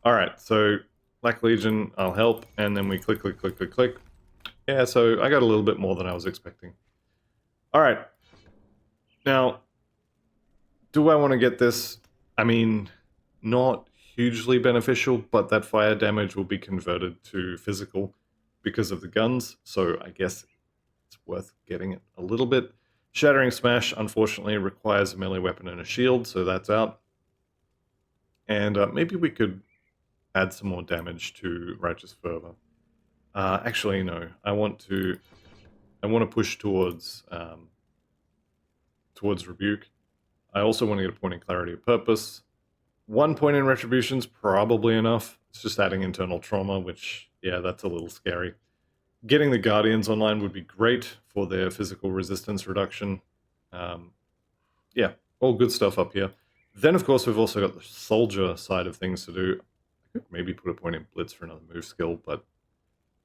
Alright, so Black Legion, I'll help, and then we click, click, click, click, click. Yeah, so I got a little bit more than I was expecting. Alright. Now, do I want to get this? I mean, not hugely beneficial, but that fire damage will be converted to physical because of the guns, so I guess it's worth getting it a little bit. Shattering Smash, unfortunately, requires a melee weapon and a shield, so that's out. And maybe we could add some more damage to Righteous Fervor. Actually, no. I want to push towards Rebuke. I also want to get a point in Clarity of Purpose. 1 point in Retribution's probably enough. It's just adding Internal Trauma, which, yeah, that's a little scary. Getting the Guardians online would be great for their physical resistance reduction. Yeah, all good stuff up here. Then, of course, we've also got the Soldier side of things to do. I could maybe put a point in Blitz for another move skill, but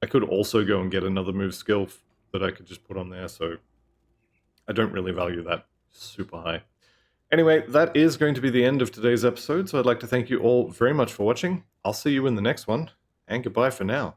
I could also go and get another move skill that I could just put on there, so I don't really value that super high. Anyway, that is going to be the end of today's episode, so I'd like to thank you all very much for watching. I'll see you in the next one, and goodbye for now.